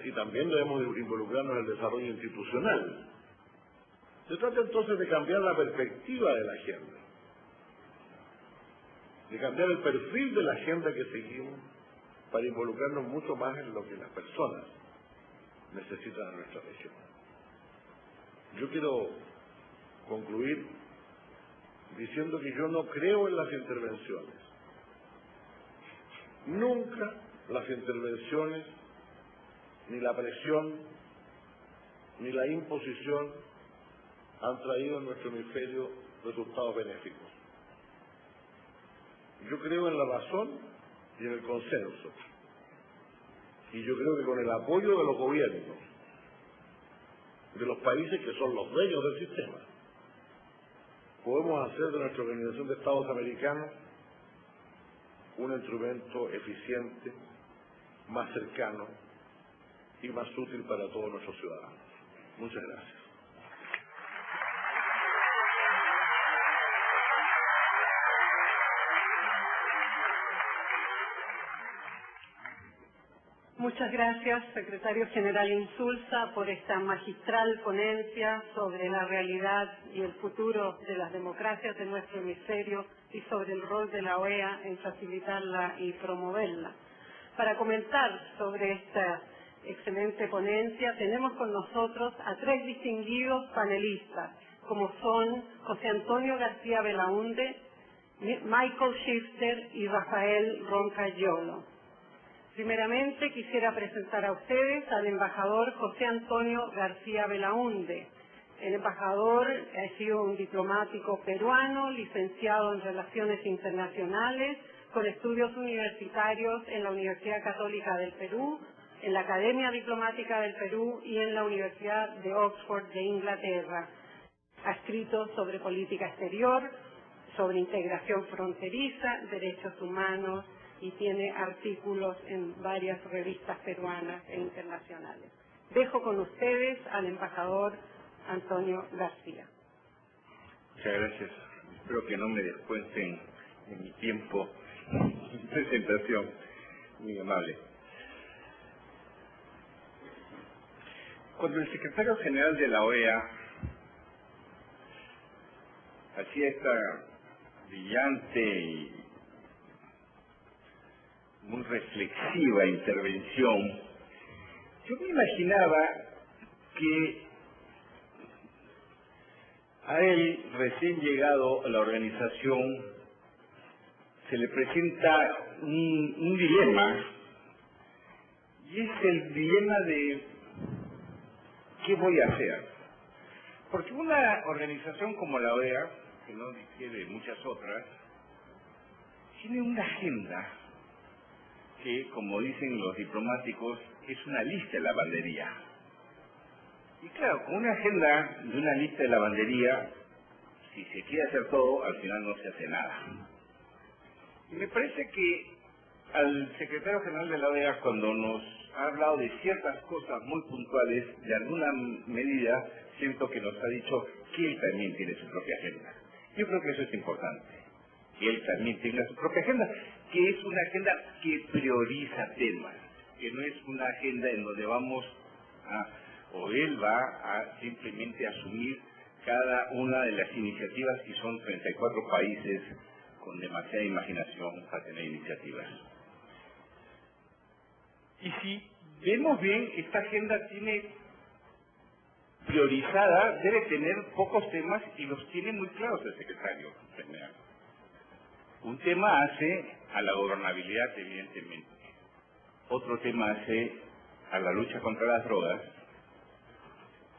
y también debemos involucrarnos en el desarrollo institucional. Se trata entonces de cambiar la perspectiva de la agenda, de cambiar el perfil de la agenda que seguimos para involucrarnos mucho más en lo que las personas necesitan en nuestra región. Yo quiero concluir diciendo que yo no creo en las intervenciones. Nunca las intervenciones, ni la presión, ni la imposición han traído en nuestro hemisferio resultados benéficos. Yo creo en la razón y en el consenso. Y yo creo que con el apoyo de los gobiernos, de los países que son los dueños del sistema, podemos hacer de nuestra Organización de Estados Americanos un instrumento eficiente, más cercano y más útil para todos nuestros ciudadanos. Muchas gracias. Muchas gracias, secretario general Insulza, por esta magistral ponencia sobre la realidad y el futuro de las democracias de nuestro hemisferio y sobre el rol de la OEA en facilitarla y promoverla. Para comentar sobre esta excelente ponencia, tenemos con nosotros a 3 distinguidos panelistas, como son José Antonio García Belaúnde, Michael Shifter y Rafael Roncayolo. Primeramente quisiera presentar a ustedes al embajador José Antonio García Belaúnde. El embajador ha sido un diplomático peruano, licenciado en Relaciones Internacionales, con estudios universitarios en la Universidad Católica del Perú, en la Academia Diplomática del Perú y en la Universidad de Oxford de Inglaterra. Ha escrito sobre política exterior, sobre integración fronteriza, derechos humanos, y tiene artículos en varias revistas peruanas e internacionales. Dejo con ustedes al embajador Antonio García. Muchas gracias. Espero que no me descuenten en mi tiempo de presentación. Muy amable. Cuando el secretario general de la OEA hacía esta brillante y muy reflexiva intervención, yo me imaginaba que a él, recién llegado a la organización, se le presenta un dilema, y es el dilema de ¿qué voy a hacer? Porque una organización como la OEA, que no difiere de muchas otras, tiene una agenda que, como dicen los diplomáticos, es una lista de lavandería. Y claro, con una agenda de una lista de lavandería, si se quiere hacer todo, al final no se hace nada. Y me parece que al secretario general de la OEA, cuando nos ha hablado de ciertas cosas muy puntuales, de alguna medida, siento que nos ha dicho que él también tiene su propia agenda. Yo creo que eso es importante. Que él también tenga su propia agenda, que es una agenda que prioriza temas, que no es una agenda en donde vamos a, o él va a simplemente asumir cada una de las iniciativas, y son 34 países con demasiada imaginación para tener iniciativas. Y si vemos bien, esta agenda tiene priorizada, debe tener pocos temas, y los tiene muy claros el secretario general. Un tema hace a la gobernabilidad, evidentemente. Otro tema hace a la lucha contra las drogas.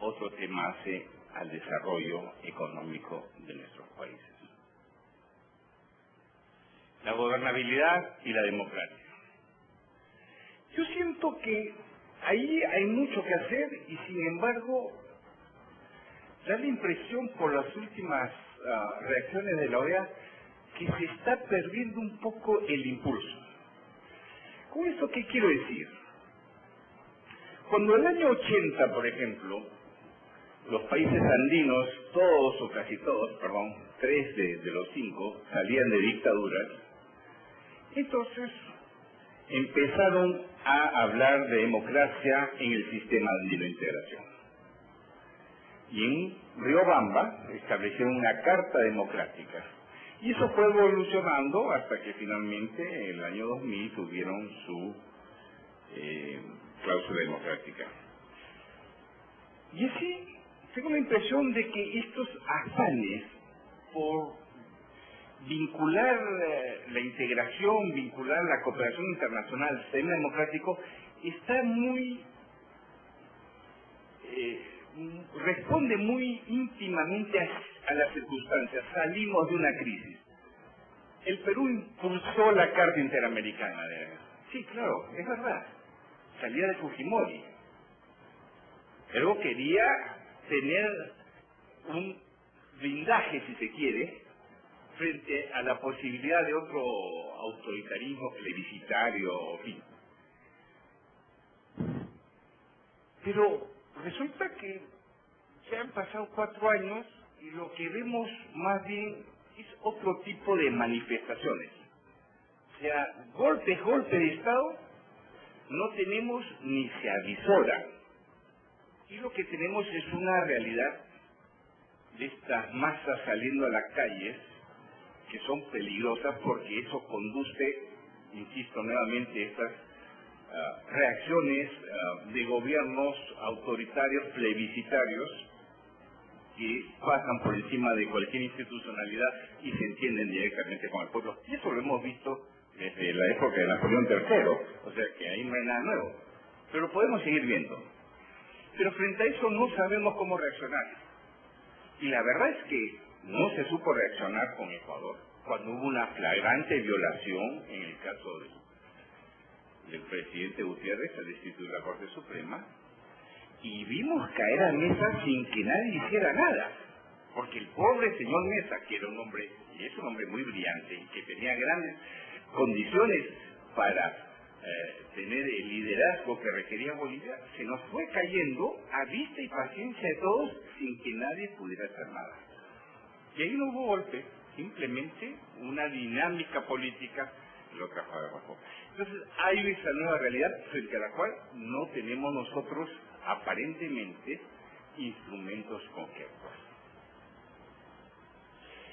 Otro tema hace al desarrollo económico de nuestros países. La gobernabilidad y la democracia. Yo siento que ahí hay mucho que hacer, y sin embargo da la impresión por las últimas reacciones de la OEA que se está perdiendo un poco el impulso. ¿Con esto qué quiero decir? Cuando en el año 80, por ejemplo, los países andinos, todos o casi todos, perdón, 3 de los 5 salían de dictaduras, entonces empezaron a hablar de democracia en el sistema de integración. Y en Riobamba establecieron una carta democrática. Y eso fue evolucionando hasta que finalmente en el año 2000 tuvieron su cláusula democrática. Y así tengo la impresión de que estos afanes por vincular la integración, vincular la cooperación internacional al sistema democrático, está muy responde muy íntimamente a las circunstancias. Salimos de una crisis. El Perú impulsó la Carta Interamericana. Sí, claro, es verdad. Salía de Fujimori. Pero quería tener un blindaje, si se quiere, frente a la posibilidad de otro autoritarismo plebiscitario, en fin. Pero resulta que ya han pasado 4 años y lo que vemos más bien es otro tipo de manifestaciones. O sea, golpe de Estado no tenemos ni se avisora. Y lo que tenemos es una realidad de estas masas saliendo a las calles que son peligrosas porque eso conduce, insisto nuevamente, estas reacciones de gobiernos autoritarios, plebiscitarios, que pasan por encima de cualquier institucionalidad y se entienden directamente con el pueblo. Y eso lo hemos visto desde la época de Napoleón III, o sea que ahí no hay nada nuevo. Pero lo podemos seguir viendo. Pero frente a eso no sabemos cómo reaccionar. Y la verdad es que no se supo reaccionar con Ecuador, cuando hubo una flagrante violación, en el caso del presidente Gutiérrez, al instituto de la Corte Suprema, y vimos caer a Mesa sin que nadie hiciera nada, porque el pobre señor Mesa, que era un hombre, y es un hombre muy brillante, y que tenía grandes condiciones para tener el liderazgo que requería Bolivia, se nos fue cayendo a vista y paciencia de todos sin que nadie pudiera hacer nada. Y ahí no hubo golpe, simplemente una dinámica política lo trajo abajo. Entonces hay esa nueva realidad frente a la cual no tenemos nosotros aparentemente instrumentos con que actuar.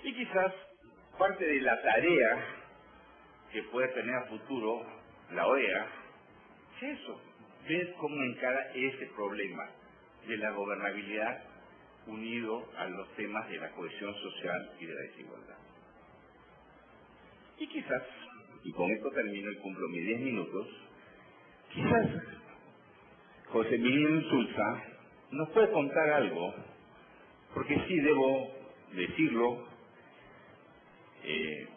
Y quizás parte de la tarea que puede tener a futuro la OEA es eso, ver cómo encara ese problema de la gobernabilidad unido a los temas de la cohesión social y de la desigualdad. Y quizás, y con esto termino y cumplo mis 10 minutos, quizás José Miguel Insulza nos puede contar algo, porque sí debo decirlo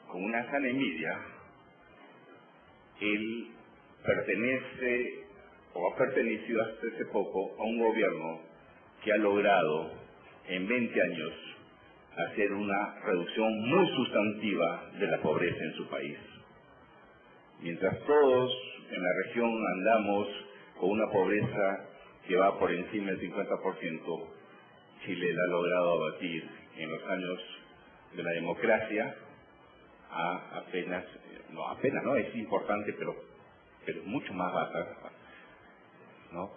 con una sana envidia. Él pertenece o ha pertenecido hasta hace poco a un gobierno que ha logrado en 20 años hacer una reducción muy sustantiva de la pobreza en su país. Mientras todos en la región andamos con una pobreza que va por encima del 50%, Chile la ha logrado abatir en los años de la democracia a apenas, no, es importante, pero mucho más baja, ¿no?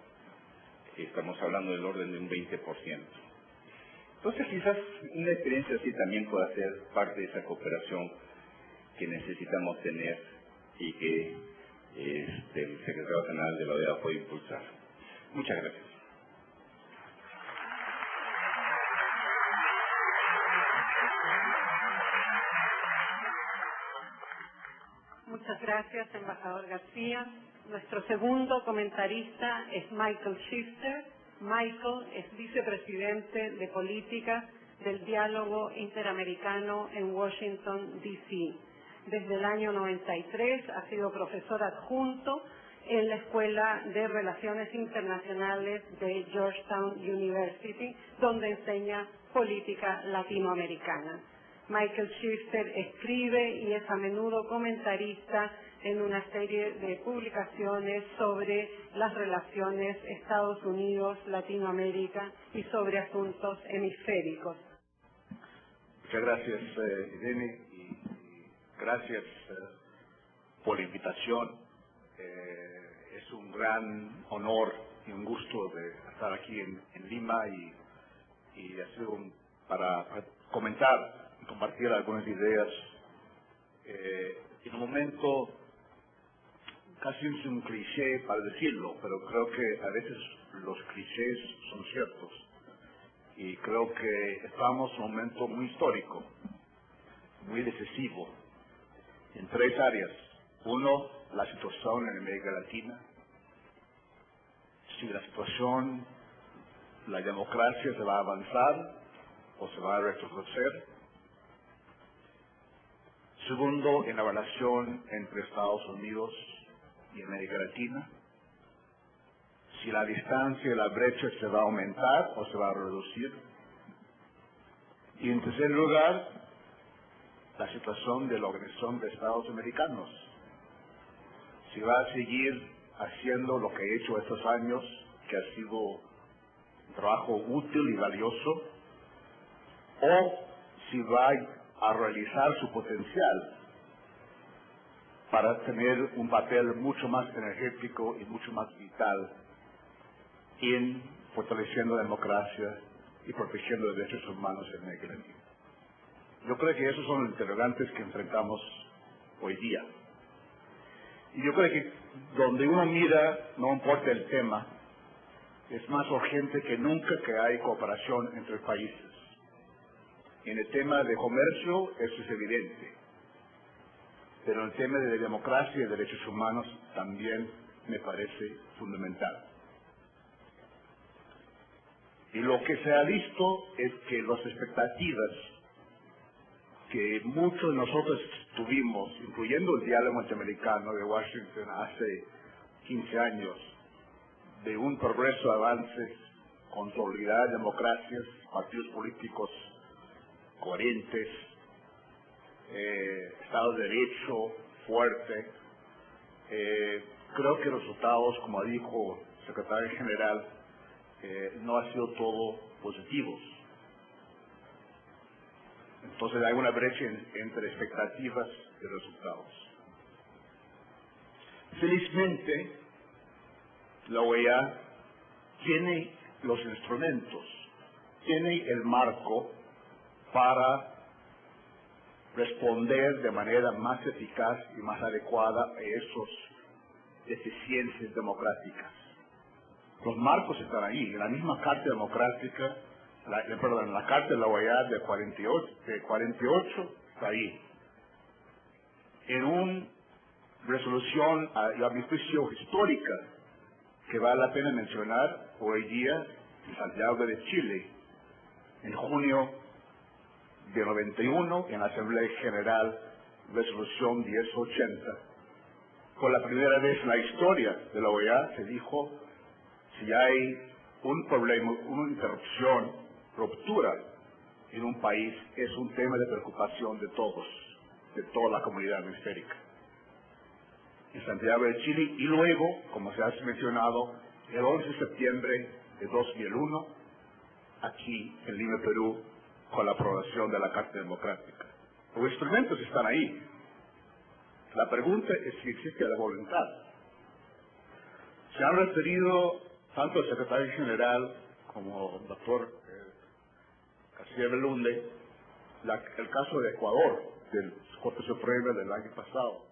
Estamos hablando del orden de un 20%. Entonces quizás una experiencia así también pueda ser parte de esa cooperación que necesitamos tener y que el secretario general de la OEA puede impulsar. Muchas gracias. Muchas gracias, embajador García. Nuestro segundo comentarista es Michael Shifter. Michael es vicepresidente de políticas del Diálogo Interamericano en Washington, D.C. Desde el año 93 ha sido profesor adjunto en la Escuela de Relaciones Internacionales de Georgetown University, donde enseña política latinoamericana. Michael Shifter escribe y es a menudo comentarista en una serie de publicaciones sobre las relaciones Estados Unidos-Latinoamérica y sobre asuntos hemisféricos. Muchas gracias, Irene, y gracias por la invitación Es un gran honor y un gusto de estar aquí en Lima y ha sido para comentar y compartir algunas ideas en un momento casi es un cliché para decirlo, pero creo que a veces los clichés son ciertos y creo que estamos en un momento muy histórico, muy decisivo en tres áreas. Uno, la situación en América Latina. Si la situación, la democracia se va a avanzar o se va a retroceder. Segundo, en la relación entre Estados Unidos y América Latina. Si la distancia y la brecha se va a aumentar o se va a reducir. Y en tercer lugar, la situación de la Organización de Estados Americanos. Si va a seguir haciendo lo que ha hecho estos años, que ha sido un trabajo útil y valioso, o si va a realizar su potencial para tener un papel mucho más energético y mucho más vital en fortaleciendo la democracia y protegiendo los derechos humanos en América Latina. Yo creo que esos son los interrogantes que enfrentamos hoy día. Y yo creo que donde uno mira, no importa el tema, es más urgente que nunca que hay cooperación entre países. En el tema de comercio eso es evidente, pero en el tema de democracia y derechos humanos también me parece fundamental. Y lo que se ha visto es que las expectativas que muchos de nosotros tuvimos, incluyendo el diálogo interamericano de Washington hace 15 años, de un progreso de avances, consolidar democracias, partidos políticos coherentes, Estado de Derecho fuerte, creo que los resultados, como dijo el secretario general, no ha sido todo positivos. Entonces hay una brecha entre expectativas y resultados. Felizmente, la OEA tiene los instrumentos, tiene el marco para responder de manera más eficaz y más adecuada a esas deficiencias democráticas. Los marcos están ahí, en la misma Carta Democrática, la Carta de la OEA de 48 está ahí. En una resolución, a mi juicio, histórica, que vale la pena mencionar hoy día en Santiago de Chile, en junio de 91, en la Asamblea General, resolución 1080. Por la primera vez en la historia de la OEA se dijo, si hay un problema, una interrupción, ruptura en un país, es un tema de preocupación de todos, de toda la comunidad hemisférica. En Santiago de Chile, y luego, como se ha mencionado, el 11 de septiembre de 2001, aquí en Lima, Perú, con la aprobación de la Carta Democrática. Los instrumentos están ahí. La pregunta es si existe la voluntad. Se han referido tanto el secretario general como el doctor Castillo Belunde el caso de Ecuador, del Corte Suprema del año pasado.